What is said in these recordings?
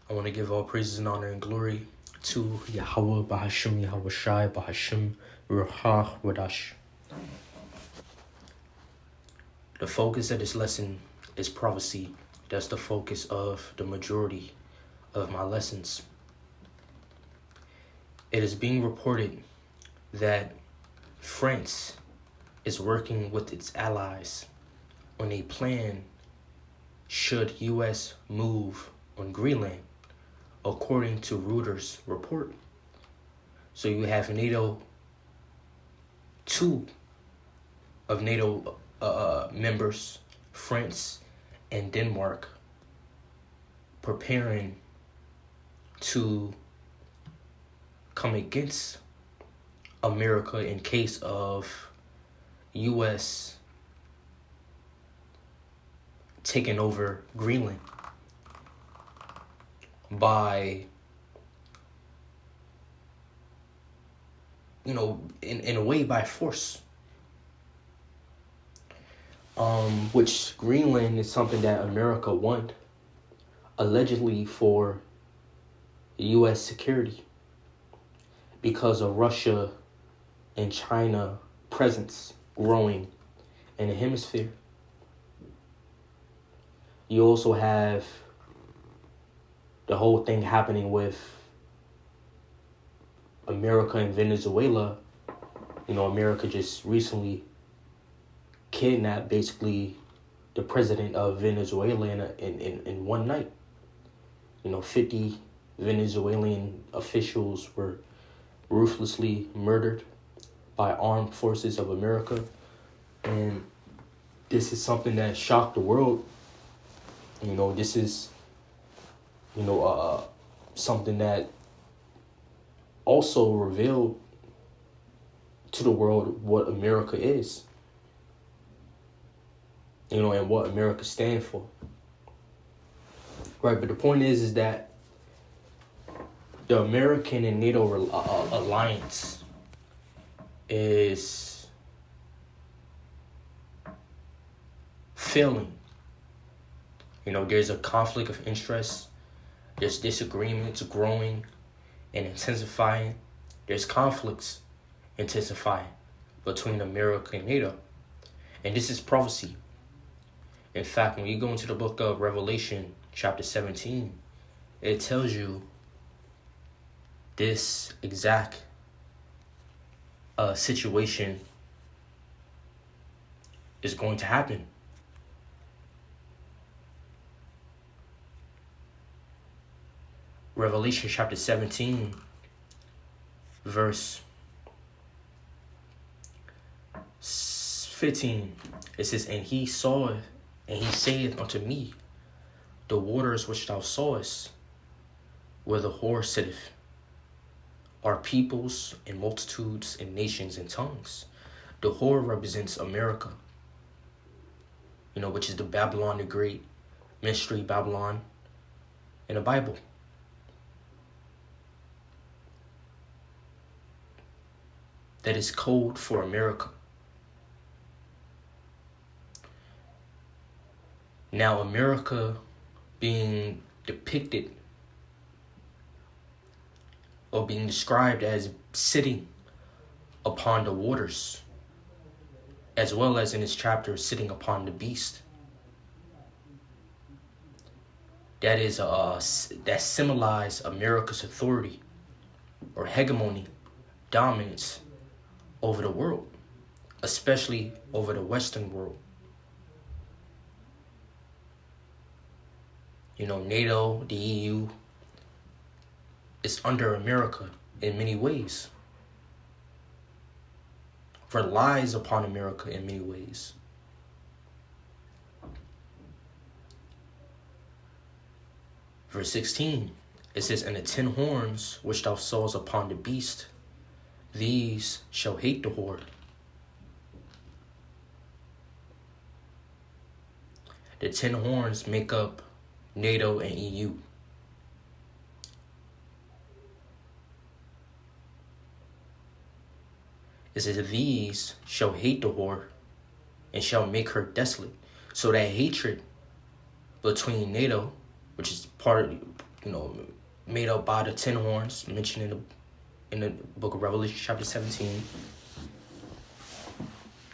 I want to give all praises and honor and glory to Yahweh, Bahashim, Yahweh Shai, Bahashim, Ruach, Wadash. The focus of this lesson is prophecy. That's the focus of the majority of my lessons. It is being reported that France is working with its allies on a plan should U.S. move on Greenland, according to Reuters report. So you have NATO, two of NATO members, France and Denmark, preparing to come against America in case of U.S. taking over Greenland by, in a way by force. Which Greenland is something that America won, allegedly for U.S. security, because of Russia and China presence growing in the hemisphere. You also have the whole thing happening with America and Venezuela. America just recently kidnapped basically the president of Venezuela in one night. 50 Venezuelan officials were ruthlessly murdered by armed forces of America. And this is something that shocked the world. This is, something that also revealed to the world what America is, and what America stands for. Right, but the point is that the American and NATO alliance is failing. There's a conflict of interest. There's disagreements growing and intensifying. There's conflicts intensifying between America and NATO. And this is prophecy. In fact, when you go into the book of Revelation, chapter 17, it tells you this exact situation is going to happen. Revelation chapter 17, verse 15, it says, "And he saw it, and he saith unto me, the waters which thou sawest, where the whore sitteth, are peoples and multitudes and nations and tongues." The whore represents America, which is the Babylon the Great, mystery Babylon in the Bible. That is code for America. Now, America being depicted or being described as sitting upon the waters, as well as in this chapter, sitting upon the beast. That is that symbolize America's authority or hegemony, dominance over the world, especially over the Western world. NATO, the EU, is under America in many ways, relies upon America in many ways. Verse 16, it says, "And the 10 horns which thou sawest upon the beast, these shall hate the whore." The 10 horns make up NATO and EU. It says, "These shall hate the whore and shall make her desolate." So that hatred between NATO, which is part of, you know, made up by the 10 horns mentioned in the book of Revelation chapter 17.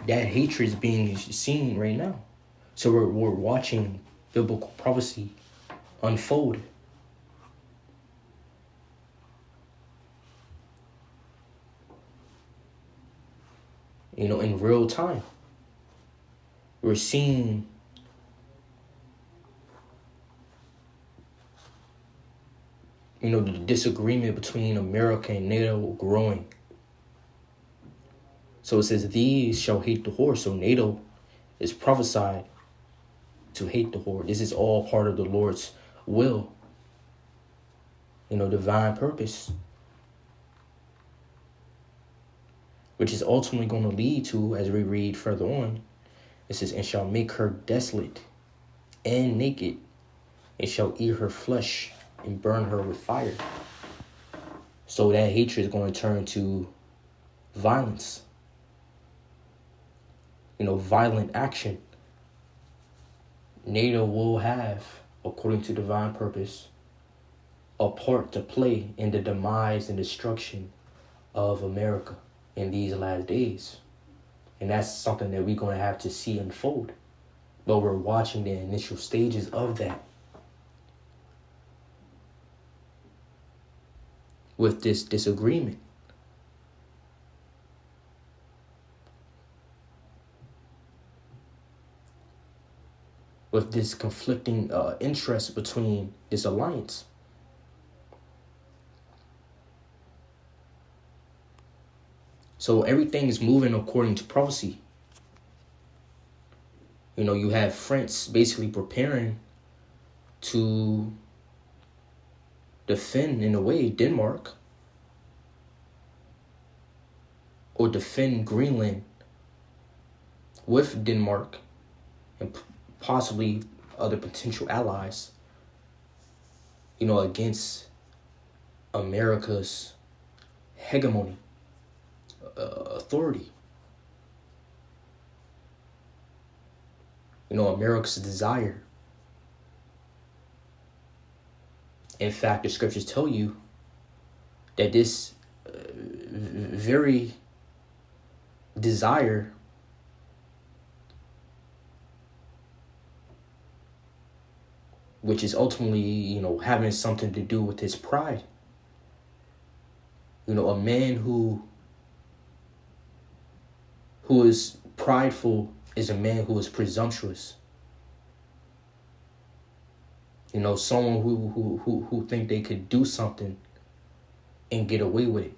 That hatred is being seen right now. So we're watching biblical prophecy unfold. You know, in real time. We're seeing the disagreement between America and NATO growing. So it says, these shall hate the whore. So NATO is prophesied to hate the whore. This is all part of the Lord's will. Divine purpose. Which is ultimately going to lead to, as we read further on, it says, and shall make her desolate and naked, and shall eat her flesh and burn her with fire. So that hatred is going to turn to violence. Violent action. NATO will have, according to divine purpose, a part to play in the demise and destruction of America in these last days. And that's something that we're going to have to see unfold. But we're watching the initial stages of that. With this disagreement. With this conflicting interest between this alliance. So everything is moving according to prophecy. You have France basically preparing to defend, in a way, Denmark. Or defend Greenland with Denmark and possibly other potential allies, against America's hegemony, authority. America's desire. In fact, the scriptures tell you that this very desire which is ultimately, having something to do with his pride. A man who is prideful is a man who is presumptuous. Someone who think they could do something and get away with it.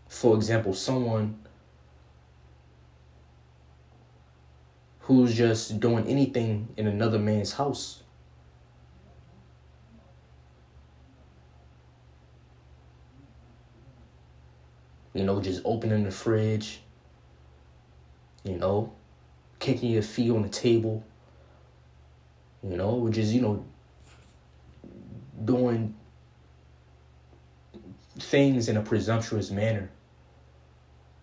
For example, someone who's just doing anything in another man's house. Just opening the fridge, kicking your feet on the table, just, doing things in a presumptuous manner,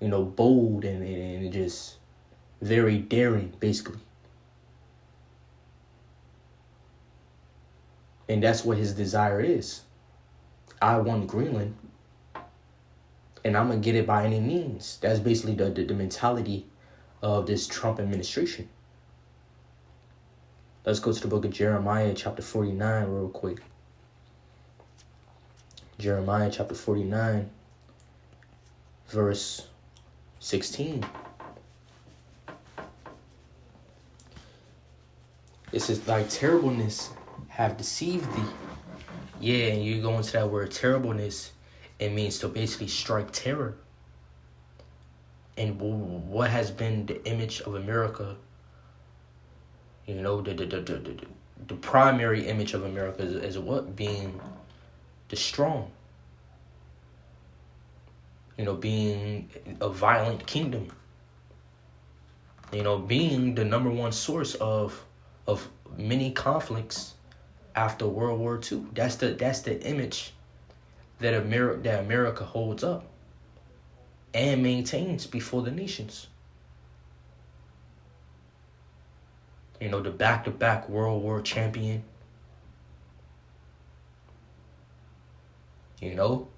bold and just very daring, basically. And that's what his desire is. I want Greenland, and I'm going to get it by any means. That's basically the mentality of this Trump administration. Let's go to the book of Jeremiah, chapter 49, real quick. Jeremiah, chapter 49, verse 16. It says, thy terribleness have deceived thee. Yeah, and you go into that word terribleness, it means to basically strike terror. And what has been the image of America? The primary image of America is what? Being the strong. Being a violent kingdom. Being the number one source of many conflicts after World War II. That's the image that America holds up and maintains before the nations. The back-to-back World War champion. You know,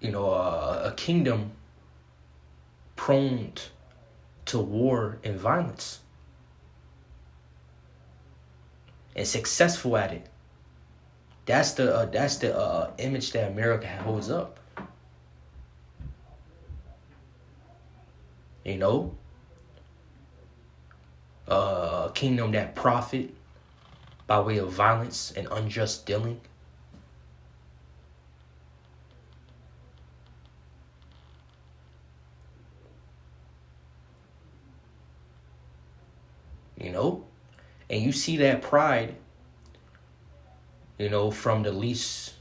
a kingdom prone to war and violence, and successful at it. That's the image that America holds up. A kingdom that profit by way of violence and unjust dealing. And you see that pride, from the least,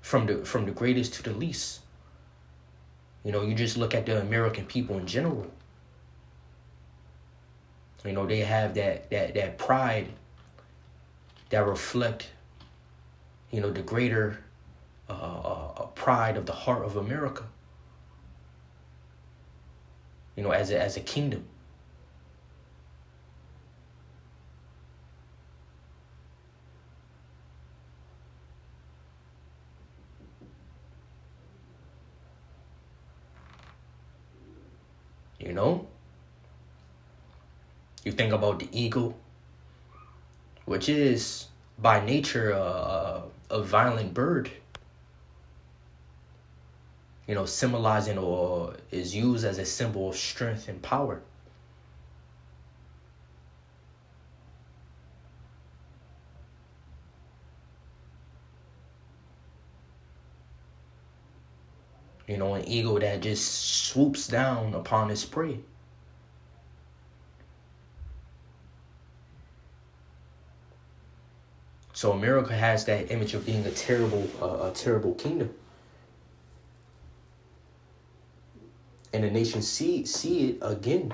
from the greatest to the least. You just look at the American people in general. They have that pride that reflect, the greater pride of the heart of America. As a kingdom. You think about the eagle, which is by nature a violent bird, symbolizing or is used as a symbol of strength and power. An eagle that just swoops down upon its prey. So America has that image of being a terrible kingdom. And the nation see it again,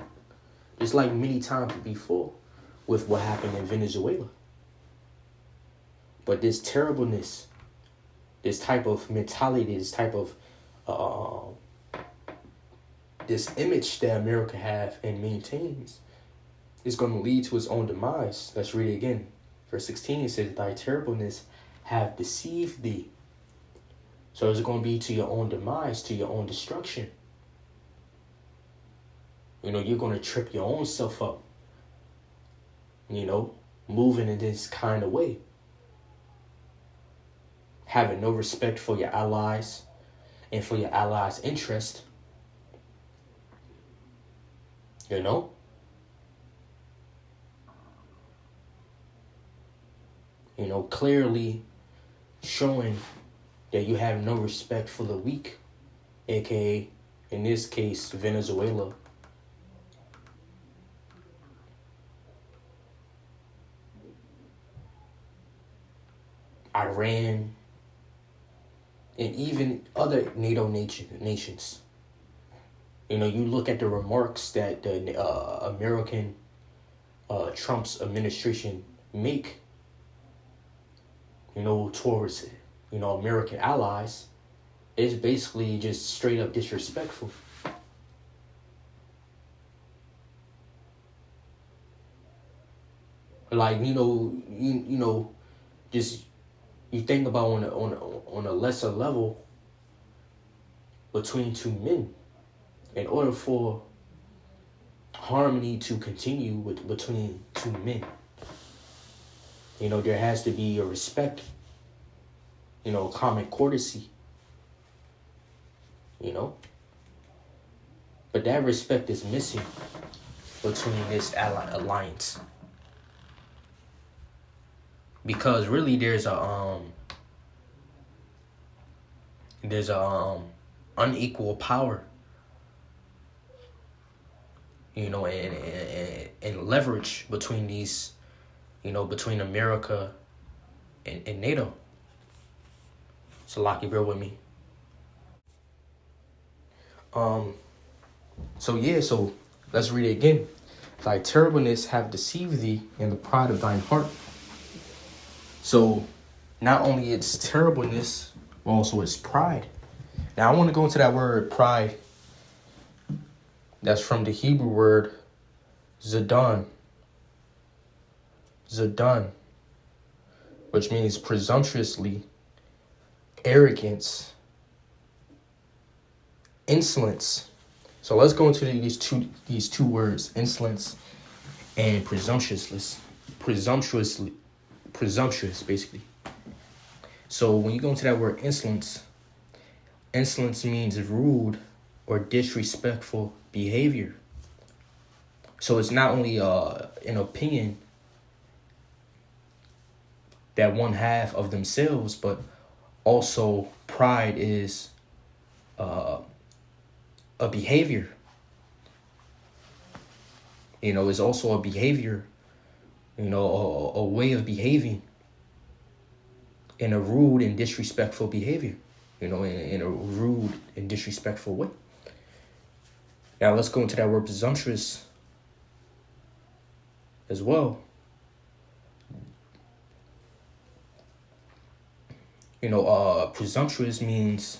just like many times before with what happened in Venezuela. But this terribleness, this type of mentality, this type of this image that America have and maintains is going to lead to its own demise. Let's read it again. Verse 16 says, "Thy terribleness have deceived thee." So it's going to be to your own demise, to your own destruction. You're going to trip your own self up. Moving in this kind of way. Having no respect for your allies and for your allies' interest. Clearly showing that you have no respect for the weak, aka, in this case, Venezuela. Iran, and even other NATO nations. You look at the remarks that the American Trump's administration make, towards, American allies, is basically just straight up disrespectful. Like, just you think about on a lesser level between two men, in order for harmony to continue between two men, there has to be a respect, common courtesy, but that respect is missing between this alliance. Because really there's a unequal power, and leverage between these, between America and NATO. So Lockie, bear with me. So let's read it again. Thy terribleness have deceived thee in the pride of thine heart. So not only its terribleness, but also its pride. Now I want to go into that word pride That's from the Hebrew word Zidon. Zidon, which means presumptuously, arrogance, insolence. So let's go into these two words, insolence and presumptuous, basically. So when you go into that word insolence means rude or disrespectful behavior. So it's not only an opinion that one have of themselves, but also pride is a behavior. It's also a behavior, a way of behaving in a rude and disrespectful behavior, in a rude and disrespectful way. Now let's go into that word presumptuous as well. Presumptuous means,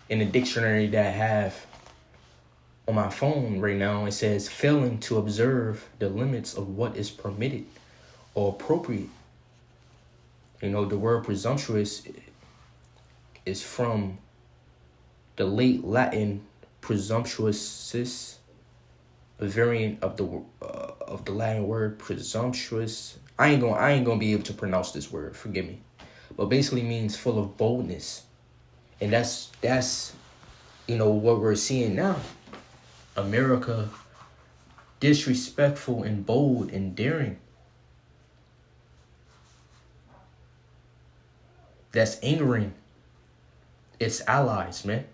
in the dictionary that I have on my phone right now, it says failing to observe the limits of what is permitted or appropriate. The word presumptuous is from the late Latin presumptuosus, a variant of the Latin word presumptuous. I ain't gonna be able to pronounce this word. Forgive me, but basically means full of boldness, and that's what we're seeing now. America, disrespectful and bold and daring. That's angering its allies, man.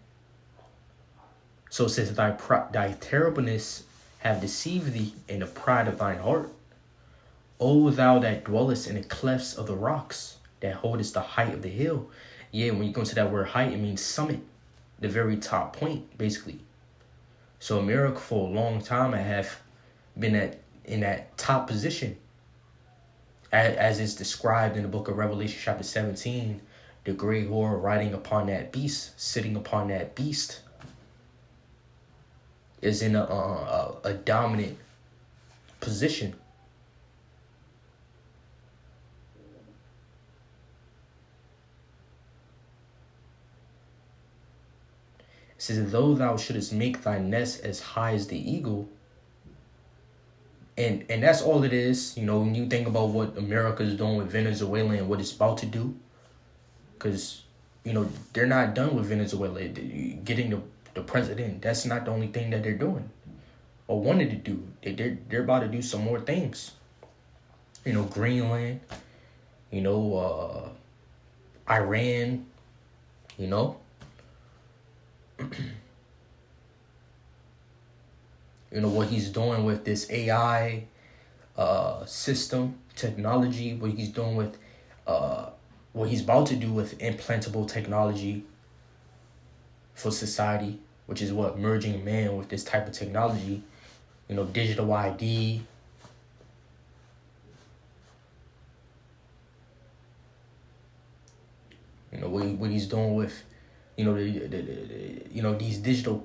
So it says, thy terribleness have deceived thee in the pride of thine heart. O thou that dwellest in the clefts of the rocks, that holdest the height of the hill. Yeah, when you go into that word height, it means summit, the very top point, basically. So America, for a long time, I have been in that top position, as is described in the book of Revelation, chapter 17. The great whore riding upon that beast, sitting upon that beast, is in a dominant position. It says, though thou shouldest make thy nest as high as the eagle. And that's all it is. When you think about what America is doing with Venezuela and what it's about to do, because they're not done with Venezuela. Getting the president, that's not the only thing that they're doing or wanted to do. They're about to do some more things. Greenland, Iran, what he's doing with this AI system, technology, what he's doing with what he's about to do with implantable technology for society, which is what merging man with this type of technology, digital ID. What he's doing with, these digital,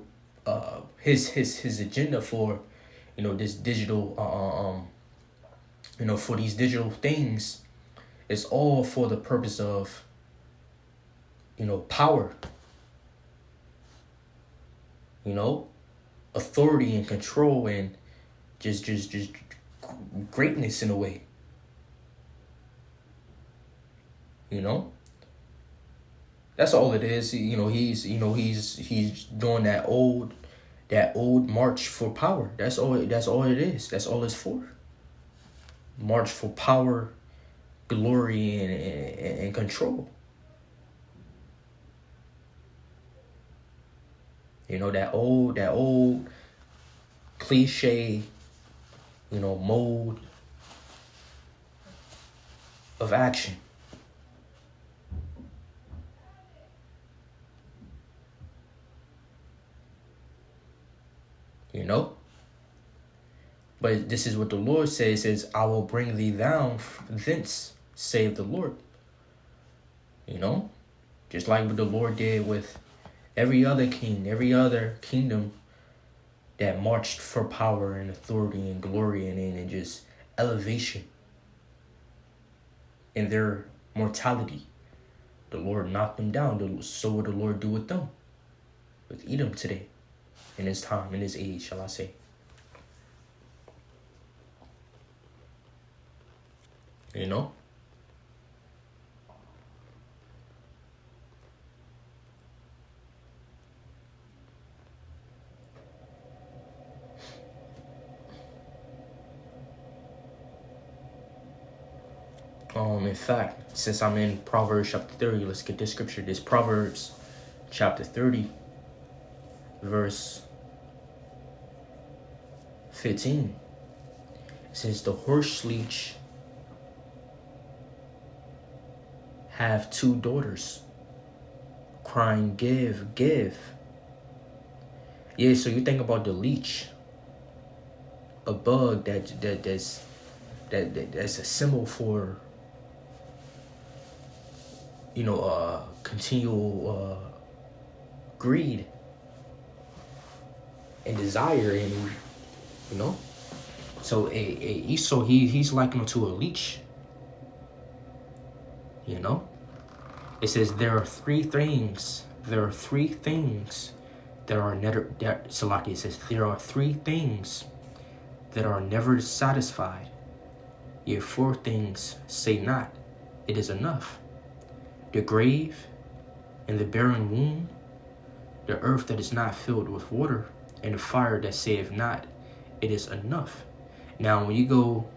his agenda for, this digital, for these digital things, is all for the purpose of, power, authority and control and just greatness in a way, That's all it is. He's doing that old march for power. That's all it is. That's all it's for. March for power, glory, and control. That old cliche, mode of action. But this is what the Lord says, I will bring thee down thence, save the Lord. Just like what the Lord did with every other king, every other kingdom, that marched for power and authority and glory and just elevation in their mortality. The Lord knocked them down. So will the Lord do with them, with Edom today, in his time, in his age, shall I say. You know? In fact, since I'm in Proverbs chapter 30, let's get this scripture. This Proverbs chapter 30, verse 15. It says, the horse leech have 2 daughters, crying, give, give. Yeah, so you think about the leech, a bug that's a symbol for, continual greed and desire, and so Esau, he's likened to a leech. It says there are three things that are never, Salaki, it says there are 3 things that are never satisfied, yet 4 things say not, it is enough. The grave and the barren womb, the earth that is not filled with water, and the fire that saith not, it is enough. Now, when you go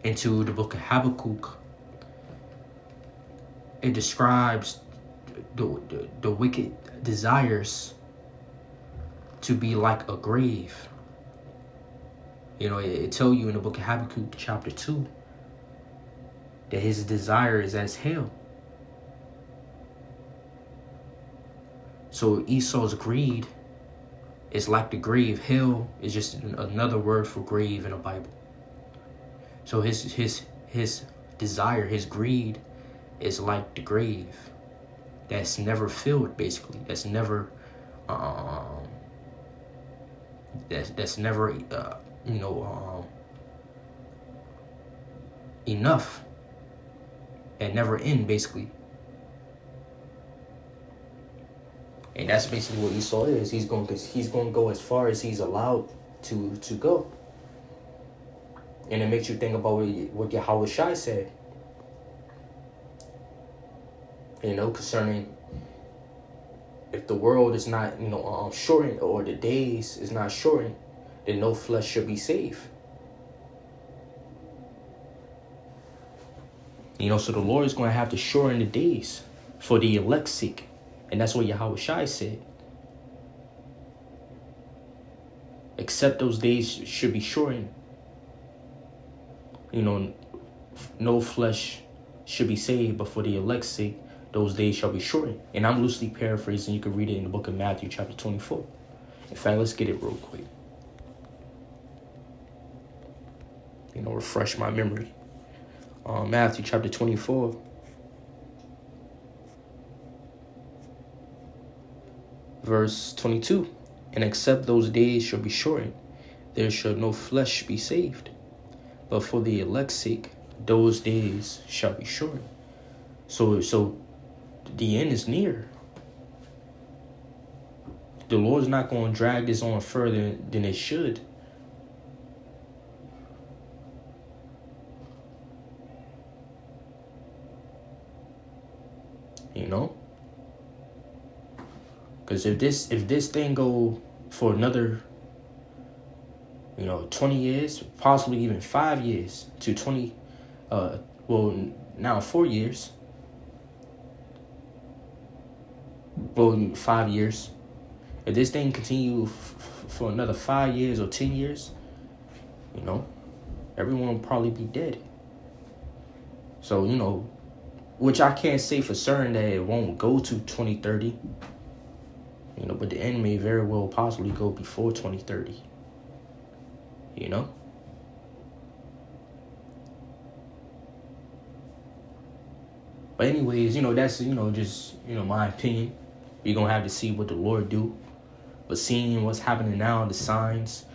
into the book of Habakkuk, it describes the wicked desires to be like a grave. It tells you in the book of Habakkuk chapter 2 that his desire is as hell. So Esau's greed is like the grave. Hell is just another word for grave in the Bible. So his desire, his greed, is like the grave that's never filled, basically. That's never that's never enough, and never end, basically. And that's basically what Esau is. He's going to go as far as he's allowed to go. And it makes you think about what Yahweh Shai said. Concerning if the world is not, shortened, or the days is not shortened, then no flesh should be saved. So the Lord is going to have to shorten the days for the elect's sake. And that's what Yahweh Shai said. Except those days should be shortened. No flesh should be saved, but for the elect's sake, those days shall be shortened. And I'm loosely paraphrasing. You can read it in the book of Matthew chapter 24. In fact, let's get it real quick. Refresh my memory. Matthew chapter 24. Verse 22. And except those days shall be shortened, there shall no flesh be saved. But for the elect's sake, those days shall be shortened. So the end is near. The Lord's not going to drag this on further than it should. Because if this thing go for another 20 years, possibly even 5 years to 20, now 4 years, 5 years. If this thing continue for another 5 years or 10 years, everyone will probably be dead. So, which I can't say for certain that it won't go to 2030, but the end may very well possibly go before 2030, But anyways, that's, just, my opinion. You're going to have to see what the Lord do. But seeing what's happening now, the signs,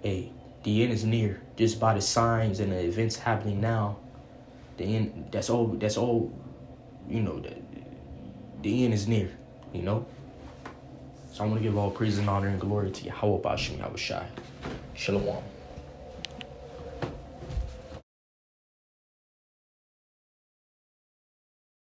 hey, the end is near. Just by the signs and the events happening now, the end. That's all. You know, the end is near. You know. So I want to give all praise and honor and glory to Yahweh Bashim Yahushai. Shalom.